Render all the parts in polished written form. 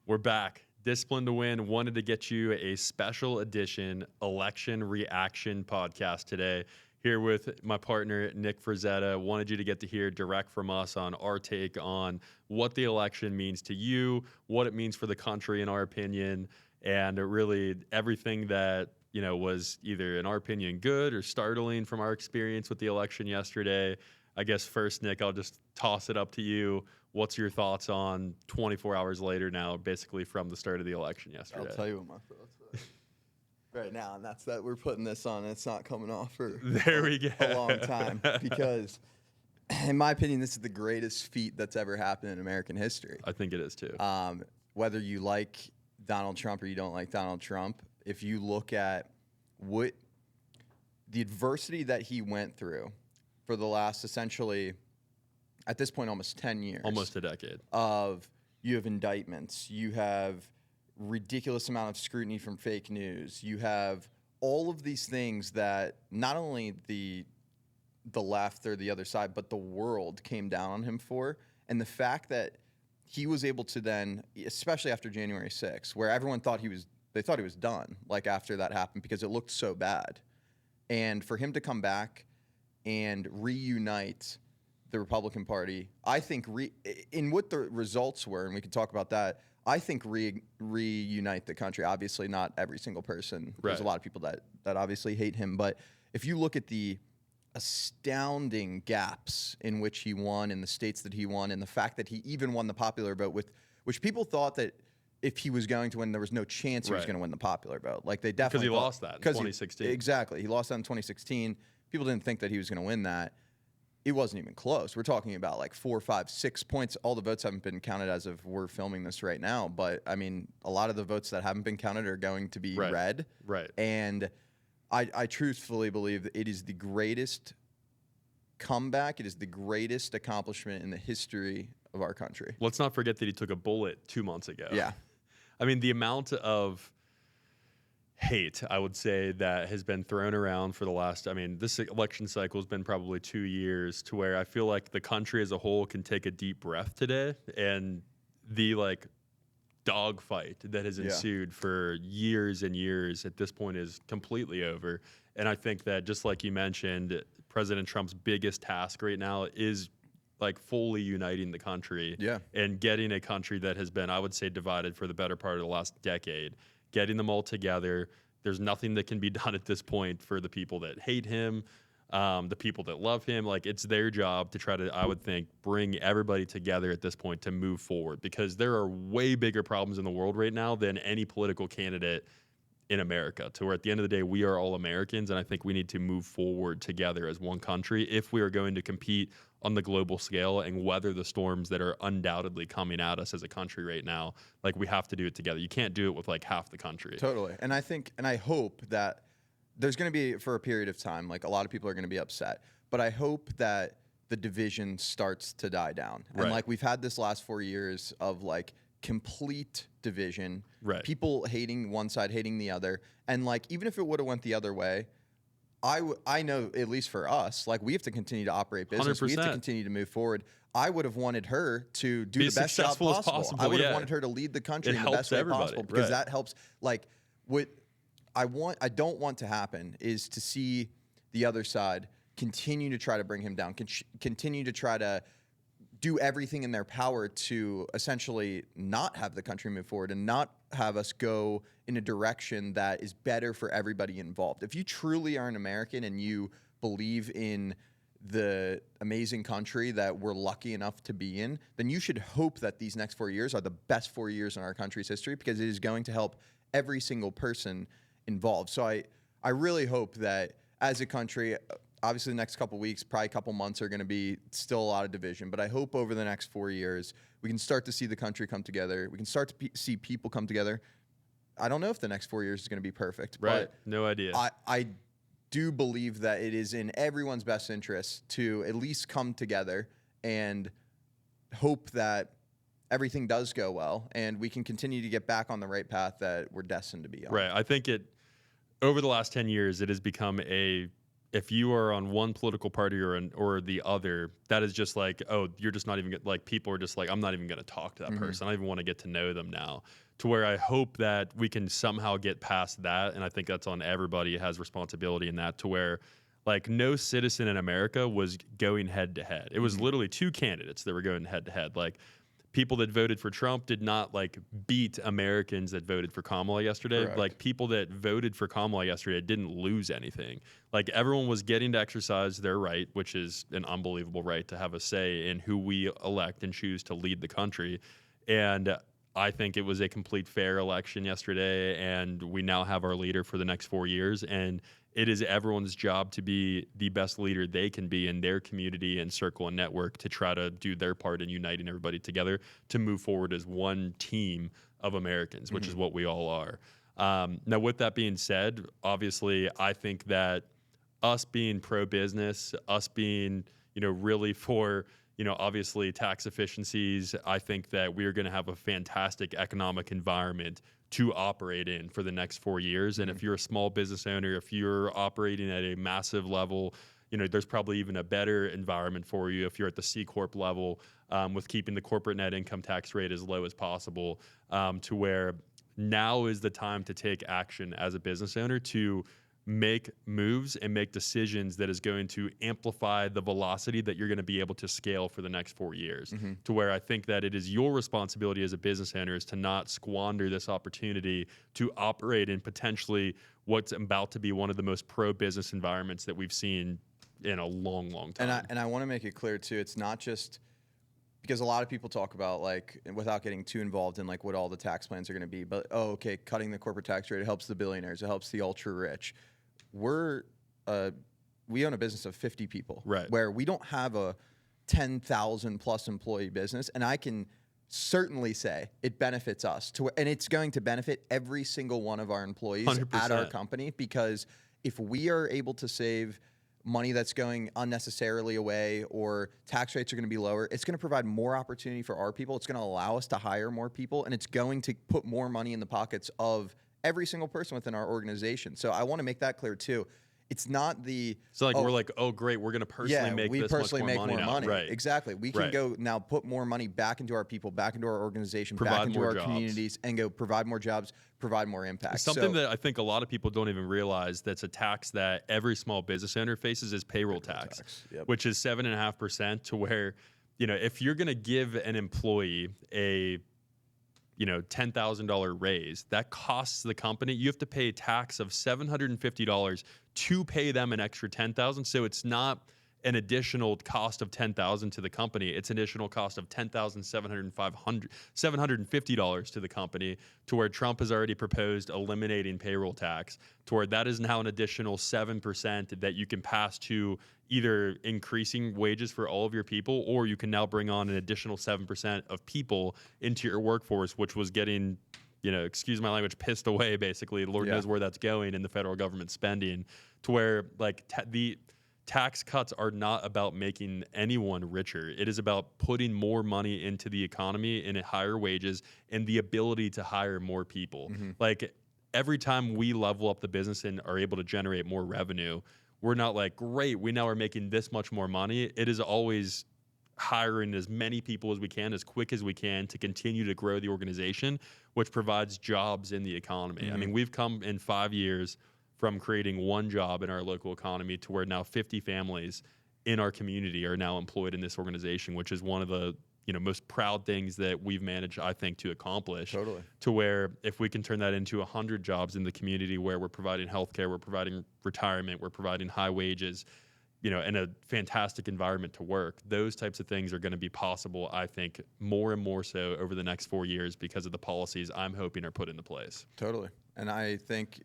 We're back. Discipline to Win wanted to get you a special edition election reaction podcast today. Here with my partner, Nick Frazetta. Wanted you to get to hear direct from us on our take on what the election means to you, what it means for the country, in our opinion, and really everything that was either, in our opinion, good or startling from our experience with the election yesterday. I guess first, Nick, I'll just toss it up to you. What's your thoughts on 24 hours later now, basically from the start of the election yesterday? I'll tell you what my thoughts are right now, and that's that we're putting this on, and it's not coming off for there we go. a long time because, in my opinion, this is the greatest feat that's ever happened in American history. I think it is too. Whether you like Donald Trump or you don't like Donald Trump, if you look at what the adversity that he went through for the last essentially, at this point, almost 10 years. Almost a decade. You have indictments. You have ridiculous amount of scrutiny from fake news. You have all of these things that not only the left or the other side, but the world came down on him for. And the fact that he was able to then, especially after January 6th, where everyone thought they thought he was done, like after that happened, because it looked so bad. And for him to come back and reunite the Republican Party, I think in what the results were, and we could talk about that, I think reunite the country. Obviously not every single person. Right. There's a lot of people that obviously hate him. But if you look at the astounding gaps in which he won, in the states that he won, and the fact that he even won the popular vote, which people thought that if he was going to win, there was no chance he was going to win the popular vote. Like they definitely because he lost that in 2016. Exactly. He lost that in 2016. People didn't think that he was going to win that. It wasn't even close. We're talking about like 4, 5, 6 points. All the votes haven't been counted as of we're filming this right now. But, I mean, a lot of the votes that haven't been counted are going to be red. Right. And I truthfully believe that it is the greatest comeback. It is the greatest accomplishment in the history of our country. Let's not forget that he took a bullet 2 months ago. Yeah. I mean, the amount of hate, I would say, that has been thrown around for the last, this election cycle has been probably 2 years, to where I feel like the country as a whole can take a deep breath today, and the dogfight that has ensued for years and years at this point is completely over. And I think that, just like you mentioned, President Trump's biggest task right now is fully uniting the country and getting a country that has been, I would say, divided for the better part of the last decade, getting them all together. There's nothing that can be done at this point for the people that hate him, the people that love him. It's their job to try to, I would think, bring everybody together at this point to move forward, because there are way bigger problems in the world right now than any political candidate in America, to where at the end of the day, we are all Americans, and I think we need to move forward together as one country if we are going to compete on the global scale and weather the storms that are undoubtedly coming at us as a country right now. We have to do it together. You can't do it with half the country. Totally. And I think, and I hope that there's going to be, for a period of time, a lot of people are going to be upset, but I hope that the division starts to die down. And we've had this last 4 years of complete division, people hating one side, hating the other. And even if it would have went the other way, I know, at least for us, we have to continue to operate business. 100%. We have to continue to move forward. I would have wanted her to do the best job possible. I would have wanted her to lead the country in the best way possible, because that helps. What I don't want to happen is to see the other side continue to try to bring him down, continue to try to do everything in their power to essentially not have the country move forward and not have us go in a direction that is better for everybody involved. If you truly are an American and you believe in the amazing country that we're lucky enough to be in, then you should hope that these next 4 years are the best 4 years in our country's history, because it is going to help every single person involved. So I really hope that as a country, obviously the next couple of weeks, probably a couple months, are going to be still a lot of division. But I hope over the next 4 years, we can start to see the country come together. We can start to see people come together. I don't know if the next 4 years is going to be perfect. But no idea. I do believe that it is in everyone's best interest to at least come together and hope that everything does go well and we can continue to get back on the right path that we're destined to be on. Right. I think over the last 10 years, it has become a if you are on one political party or the other, that is just like, oh, you're just not even like, people are just like, I'm not even going to talk to that person. I don't even want to get to know them now. To where I hope that we can somehow get past that, and I think that's on everybody who has responsibility in that, to where like no citizen in America was going head to head. It was literally two candidates that were going head to head. Like people that voted for Trump did not like beat Americans that voted for Kamala yesterday. Correct. Like people that voted for Kamala yesterday didn't lose anything. Like everyone was getting to exercise their right, which is an unbelievable right to have a say in who we elect and choose to lead the country. And I think it was a complete fair election yesterday, and we now have our leader for the next 4 years. And it is everyone's job to be the best leader they can be in their community and circle and network to try to do their part in uniting everybody together to move forward as one team of Americans, which is what we all are. Now, with that being said, obviously, I think that us being pro-business, us being, really for, obviously tax efficiencies, I think that we are going to have a fantastic economic environment to operate in for the next 4 years. And if you're a small business owner, if you're operating at a massive level, there's probably even a better environment for you if you're at the C Corp level, with keeping the corporate net income tax rate as low as possible, to where now is the time to take action as a business owner to make moves and make decisions that is going to amplify the velocity that you're going to be able to scale for the next 4 years. To where I think that it is your responsibility as a business owner is to not squander this opportunity to operate in potentially what's about to be one of the most pro-business environments that we've seen in a long, long time. And I want to make it clear too, it's not just because a lot of people talk about, like, without getting too involved in like what all the tax plans are going to be, but okay, cutting the corporate tax rate, it helps the billionaires, it helps the ultra rich. We own a business of 50 people, right, where we don't have a 10,000 plus employee business. And I can certainly say it benefits us and it's going to benefit every single one of our employees 100%. At our company, because if we are able to save money that's going unnecessarily away, or tax rates are going to be lower, it's going to provide more opportunity for our people. It's going to allow us to hire more people, and it's going to put more money in the pockets of every single person within our organization. So I want to make that clear too. It's not the we're like, oh great, we're going to personally make this much more money. Right. Exactly. We can go now put more money back into our people, back into our organization, back into our communities, and go provide more jobs, provide more impact. Something that I think a lot of people don't even realize, that's a tax that every small business owner faces, is payroll tax. Yep. Which is 7.5%, to where, if you're going to give an employee a $10,000 raise, that costs the company. You have to pay a tax of $750 to pay them an extra $10,000. So it's not an additional cost of $10,000 to the company. It's an additional cost of $750 to the company, to where Trump has already proposed eliminating payroll tax, to where that is now an additional 7% that you can pass to either increasing wages for all of your people, or you can now bring on an additional 7% of people into your workforce, which was getting, excuse my language, pissed away, basically. Lord knows where that's going in the federal government spending, to where like the tax cuts are not about making anyone richer. It is about putting more money into the economy and higher wages and the ability to hire more people. Like every time we level up the business and are able to generate more revenue, we're not like, great, we now are making this much more money. It is always hiring as many people as we can, as quick as we can, to continue to grow the organization, which provides jobs in the economy. I mean, we've come in 5 years from creating one job in our local economy to where now 50 families in our community are now employed in this organization, which is one of the most proud things that we've managed, I think, to accomplish. Totally. To where if we can turn that into 100 jobs in the community, where we're providing healthcare, we're providing retirement, we're providing high wages, in a fantastic environment to work, those types of things are going to be possible, I think, more and more so over the next 4 years because of the policies I'm hoping are put into place. Totally. And I think,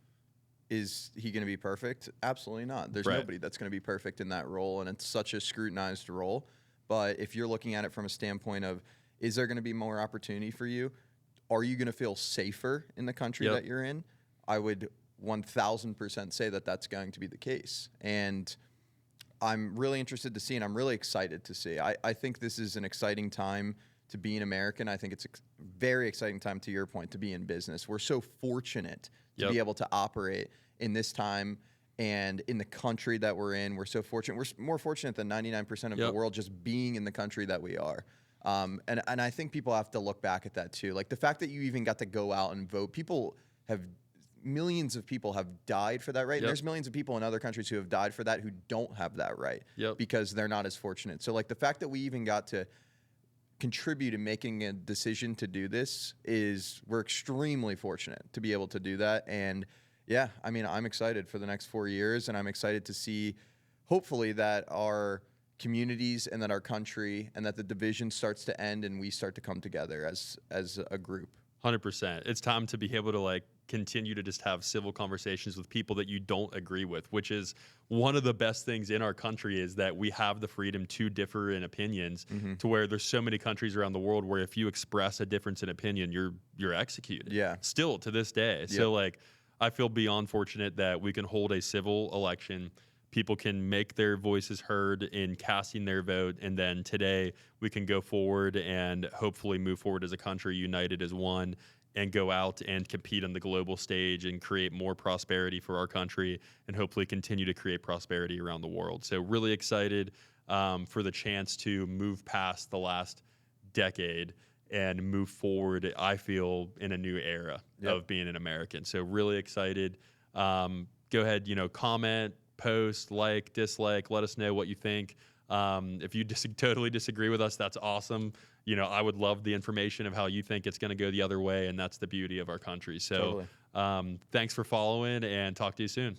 is he going to be perfect? Absolutely not. There's nobody that's going to be perfect in that role, and it's such a scrutinized role. But if you're looking at it from a standpoint of, is there going to be more opportunity for you? Are you going to feel safer in the country that you're in? I would 1,000% say that that's going to be the case. And I'm really interested to see, and I'm really excited to see. I think this is an exciting time to be an American. I think it's a very exciting time, to your point, to be in business. We're so fortunate to be able to operate in this time and in the country that we're in. We're so fortunate. We're more fortunate than 99% of the world just being in the country that we are. And I think people have to look back at that too. Like the fact that you even got to go out and vote, millions of people have died for that right. And there's millions of people in other countries who have died for that who don't have that right because they're not as fortunate. So like the fact that we even got to contribute in making a decision to do this we're extremely fortunate to be able to do that. And yeah, I mean, I'm excited for the next 4 years, and I'm excited to see, hopefully, that our communities and that our country and that the division starts to end and we start to come together as a group. 100%. It's time to be able to like continue to just have civil conversations with people that you don't agree with, which is one of the best things in our country, is that we have the freedom to differ in opinions, to where there's so many countries around the world where if you express a difference in opinion, you're executed. Yeah. Still to this day. So like, I feel beyond fortunate that we can hold a civil election. People can make their voices heard in casting their vote. And then today we can go forward and hopefully move forward as a country, united as one, and go out and compete on the global stage and create more prosperity for our country, and hopefully continue to create prosperity around the world. So really excited for the chance to move past the last decade and move forward, I feel, in a new era of being an American. So really excited. Go ahead, comment, post, like, dislike, let us know what you think. If you totally disagree with us, that's awesome. I would love the information of how you think it's going to go the other way, and that's the beauty of our country. So thanks for following, and talk to you soon.